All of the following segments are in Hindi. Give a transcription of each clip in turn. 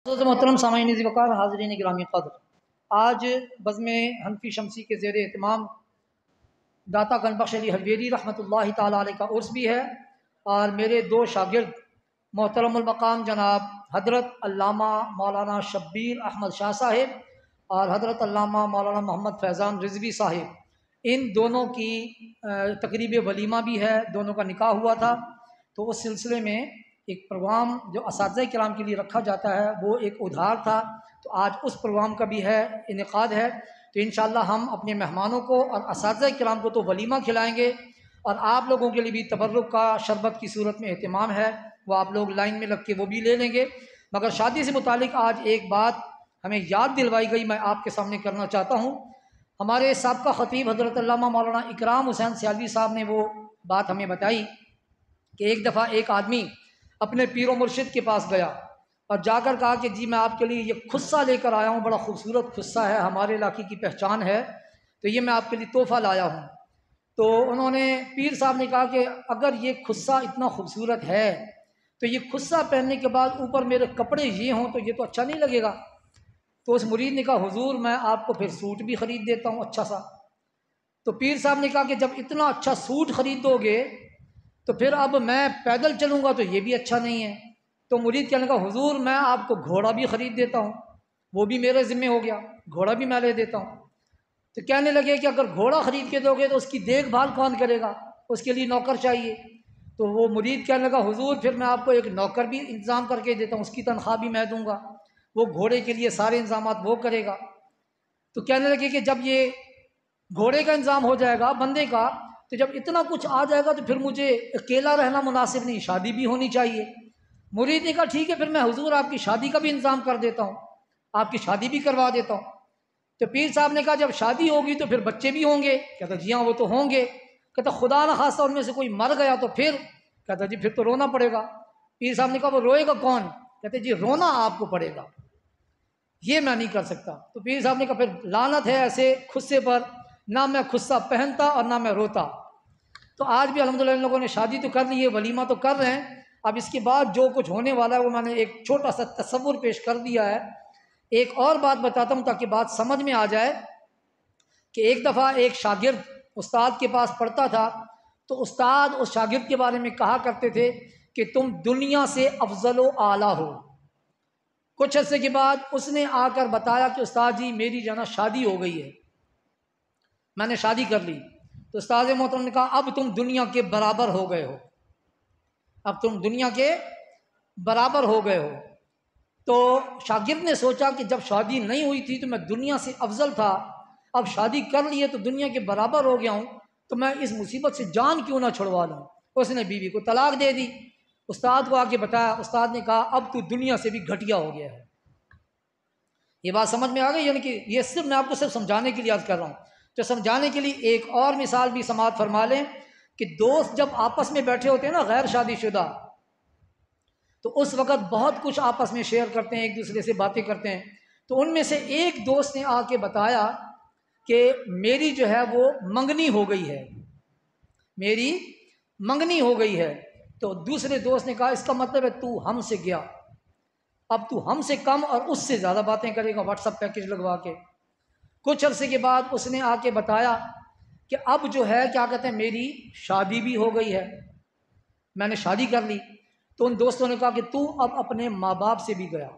तो मोहतरम सामाईन वक़ार हाज़रीन गिरामी क़द्र, आज बज़्म हनफी शमसी के ज़ेर एहतमाम दाता गनबख्श अली हवेरी रहमतुल्लाहि ताला अलैह का उर्स भी है और मेरे दो शागिर्द मोहतरमुल मक़ाम जनाब हज़रत अल्लामा मौलाना शब्बीर अहमद शाह साहिब और हज़रत अल्लामा मौलाना मोहम्मद फैज़ान रिज़वी साहिब, इन दोनों की तकरीब वलीमा भी है, दोनों का निकाह हुआ था। तो उस सिलसिले में एक प्रोग्राम जो असातिज़ा किराम के लिए रखा जाता है वो एक उधार था, तो आज उस प्रोग्राम का भी है इनेकाद है। तो इंशाअल्लाह हम अपने मेहमानों को और असातिज़ा किराम को तो वलीमा खिलाएँगे और आप लोगों के लिए भी तबर्रुक का शरबत की सूरत में एहतमाम है, वो आप लोग लाइन में लग के वो भी ले लेंगे। मगर शादी से मुतालिक आज एक बात हमें याद दिलवाई गई, मैं आपके सामने करना चाहता हूँ। हमारे साबका ख़तीब हज़रत अल्लामा मौलाना इकराम हुसैन सियालवी साहब ने वो बात हमें बताई कि एक दफ़ा एक आदमी अपने पीर व मुर्शिद के पास गया और जाकर कहा कि जी मैं आपके लिए ये खुस्सा लेकर आया हूँ, बड़ा खूबसूरत खुस्सा है, हमारे इलाके की पहचान है, तो ये मैं आपके लिए तोहफ़ा लाया हूँ। तो उन्होंने पीर साहब ने कहा कि अगर ये खुस्सा इतना खूबसूरत है तो ये खुस्सा पहनने के बाद ऊपर मेरे कपड़े ये हों तो ये तो अच्छा नहीं लगेगा। तो उस मुरीद ने कहा हुजूर मैं आपको फिर सूट भी ख़रीद देता हूँ अच्छा सा। तो पीर साहब ने कहा कि जब इतना अच्छा सूट ख़रीदोगे तो फिर अब मैं पैदल चलूँगा तो ये भी अच्छा नहीं है। तो मुरीद कहने का हुजूर मैं आपको घोड़ा भी ख़रीद देता हूँ, वो भी मेरे ज़िम्मे हो गया, घोड़ा भी मैं ले देता हूँ। तो कहने लगे कि अगर घोड़ा ख़रीद के दोगे तो उसकी देखभाल कौन करेगा, उसके लिए नौकर चाहिए। तो वो मुरीद कहने लगा हुजूर फिर मैं आपको एक नौकर भी इंतज़ाम करके देता हूँ, उसकी तनख्वाह भी मैं दूँगा, वो घोड़े के लिए सारे इंतजाम वो करेगा। तो कहने लगे कि जब ये घोड़े का इंतज़ाम हो जाएगा बंदे का, तो जब इतना कुछ आ जाएगा तो फिर मुझे अकेला रहना मुनासिब नहीं, शादी भी होनी चाहिए। मुरीद ने कहा ठीक है फिर मैं हुजूर आपकी शादी का भी इंतज़ाम कर देता हूँ, आपकी शादी भी करवा देता हूँ। तो पीर साहब ने कहा जब शादी होगी तो फिर बच्चे भी होंगे? कहता जी हाँ वो तो होंगे। कहता खुदा न खास्ता उनमें से कोई मर गया तो फिर? कहता जी फिर तो रोना पड़ेगा। पीर साहब ने कहा वो रोएगा कौन? कहते जी रोना आपको पड़ेगा, ये मैं नहीं कर सकता। तो पीर साहब ने कहा फिर लानत है ऐसे खुस्से पर, ना मैं खुस्सा पहनता और ना मैं रोता। तो आज भी अल्हम्दुलिल्लाह इन लोगों ने शादी तो कर ली है, वलीमा तो कर रहे हैं, अब इसके बाद जो कुछ होने वाला है वो मैंने एक छोटा सा तसव्वुर पेश कर दिया है। एक और बात बताता हूँ ताकि बात समझ में आ जाए कि एक दफ़ा एक शागिर्द उस्ताद के पास पढ़ता था, तो उस्ताद उस शागिर्द के बारे में कहा करते थे कि तुम दुनिया से अफजल व आला हो। कुछ अर्से के बाद उसने आकर बताया कि उस्ताद जी मेरी जो है ना शादी हो गई है, मैंने शादी कर ली। तो उस्ताद मोहतरम ने कहा अब तुम दुनिया के बराबर हो गए हो, अब तुम दुनिया के बराबर हो गए हो। तो शागिर्द ने सोचा कि जब शादी नहीं हुई थी तो मैं दुनिया से अफजल था, अब शादी कर ली है तो दुनिया के बराबर हो गया हूँ, तो मैं इस मुसीबत से जान क्यों ना छुड़वा लूँ। उसने बीवी को तलाक दे दी। उस्ताद को आके बताया, उस्ताद ने कहा अब तू दुनिया से भी घटिया हो गया है। ये बात समझ में आ गई? यानी कि ये सिर्फ मैं आपको सिर्फ समझाने के लिए याद कर रहा हूँ। तो समझाने के लिए एक और मिसाल भी समाप्त फरमा लें कि दोस्त जब आपस में बैठे होते हैं ना गैर शादीशुदा, तो उस वक़्त बहुत कुछ आपस में शेयर करते हैं, एक दूसरे से बातें करते हैं। तो उनमें से एक दोस्त ने आके बताया कि मेरी जो है वो मंगनी हो गई है, मेरी मंगनी हो गई है। तो दूसरे दोस्त ने कहा इसका मतलब है तू हमसे गया, अब तू हमसे कम और उससे ज़्यादा बातें करेगा व्हाट्सअप पैकेज लगवा के। कुछ अरसे के बाद उसने आके बताया कि अब जो है क्या कहते हैं मेरी शादी भी हो गई है, मैंने शादी कर ली। तो उन दोस्तों ने कहा कि तू अब अपने माँ बाप से भी गया,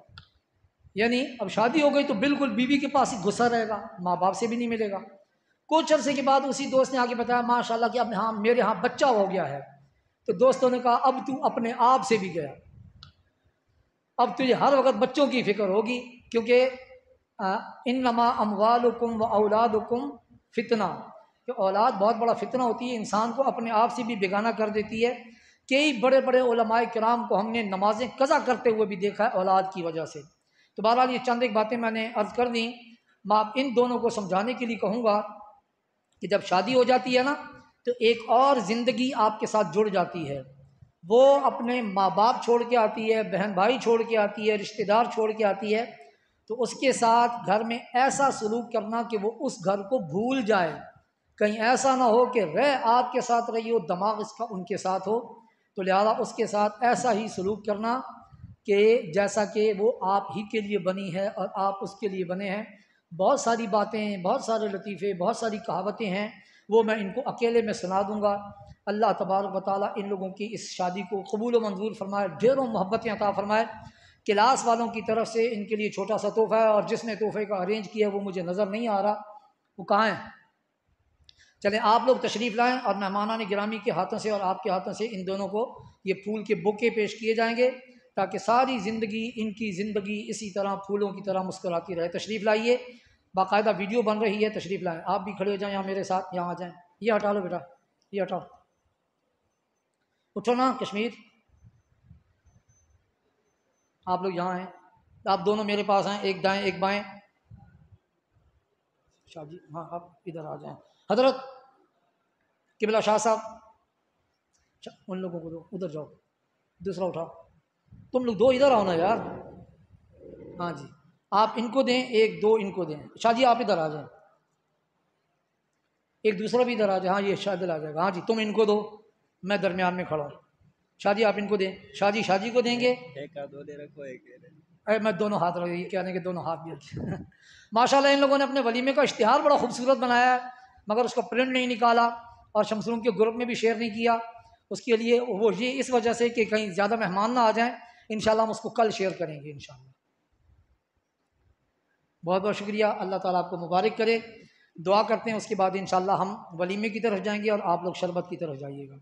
यानी अब शादी हो गई तो बिल्कुल बीवी के पास ही घुसा रहेगा, माँ बाप से भी नहीं मिलेगा। कुछ अरसे के बाद उसी दोस्त ने आके बताया माशाल्लाह कि अब हाँ मेरे यहाँ बच्चा हो गया है। तो दोस्तों ने कहा अब तू अपने आप से भी गया, अब तुझे हर वक्त बच्चों की फिक्र होगी, क्योंकि इन्नमा अमवालुकुम व औलादुकुम फितना, कि औलाद बहुत बड़ा फितना होती है, इंसान को अपने आप से भी बेगाना कर देती है। कई बड़े बड़े उलमाए किराम को हमने नमाजें कज़ा करते हुए भी देखा है औलाद की वजह से। तो बहरहाल ये चंद एक बातें मैंने अर्ज़ कर दी। मैं इन दोनों को समझाने के लिए कहूँगा कि जब शादी हो जाती है ना तो एक और ज़िंदगी आपके साथ जुड़ जाती है, वो अपने माँ बाप छोड़ के आती है, बहन भाई छोड़ के आती है, रिश्तेदार छोड़ के आती है। तो उसके साथ घर में ऐसा सलूक करना कि वो उस घर को भूल जाए, कहीं ऐसा ना हो कि रह आपके साथ रही हो दिमाग इसका उनके साथ हो। तो लिहाजा उसके साथ ऐसा ही सलूक करना कि जैसा कि वो आप ही के लिए बनी है और आप उसके लिए बने हैं। बहुत सारी बातें, बहुत सारे लतीफ़े, बहुत सारी कहावतें हैं, वो मैं इनको अकेले में सुना दूँगा। अल्लाह तबारक व तआला इन लोगों की इस शादी को कबूल व मंजूर फरमाए, ढेरों मोहब्बतें अता फरमाए। क्लास वालों की तरफ से इनके लिए छोटा सा तोहफ़ा है, और जिसने तोहफ़े का अरेंज किया वो मुझे नज़र नहीं आ रहा, वो कहाँ है? चले आप लोग तशरीफ़ लाएँ और मेहमानान गिरामी के हाथों से और आपके हाथों से इन दोनों को ये फूल के बुके पेश किए जाएंगे, ताकि सारी ज़िंदगी इनकी ज़िंदगी इसी तरह फूलों की तरह मुस्कुराती रहे। तशरीफ़ लाइए, बाकायदा वीडियो बन रही है, तशरीफ़ लाएँ। आप भी खड़े हो जाएँ यहाँ मेरे साथ, यहाँ आ जाएँ। ये हटा लो बेटा, ये हटाओ, उठो ना कश्मीर। आप लोग यहाँ हैं, आप दोनों मेरे पास हैं, एक दाएँ एक बाएँ। शाह जी, हाँ आप इधर आ जाएँ। हज़रत किबला शाह साहब, उन लोगों को दो, उधर जाओ, दूसरा उठाओ। तुम लोग दो इधर आओ ना यार। हाँ जी, आप इनको दें, एक दो इनको दें। शाह जी आप इधर आ जाएं, एक दूसरा भी इधर आ जाए। हाँ ये शाह आ जाएगा। हाँ जी तुम इनको दो, मैं दरमियान में खड़ा हूँ। शाह जी आप इनको दें, शाह जी को देंगे। एक हाथ वो दे रखो, एक दे रहे। अरे मैं दोनों हाथ रख, ये कहने के दोनों हाथ भी रखे। माशाल्लाह इन लोगों ने अपने वलीमे का इश्तिहार बड़ा खूबसूरत बनाया है, मगर उसका प्रिंट नहीं निकाला और शमसरूम के ग्रुप में भी शेयर नहीं किया। उसके लिए वो ये इस वजह से कि कहीं ज़्यादा मेहमान ना आ जाएं। इंशाल्लाह हम उसको कल शेयर करेंगे इंशाल्लाह। बहुत बहुत शुक्रिया, अल्लाह ताला आपको मुबारक करे। दुआ करते हैं, उसके बाद इंशाल्लाह हम वलीमे की तरफ जाएंगे और आप लोग शरबत की तरफ जाइएगा।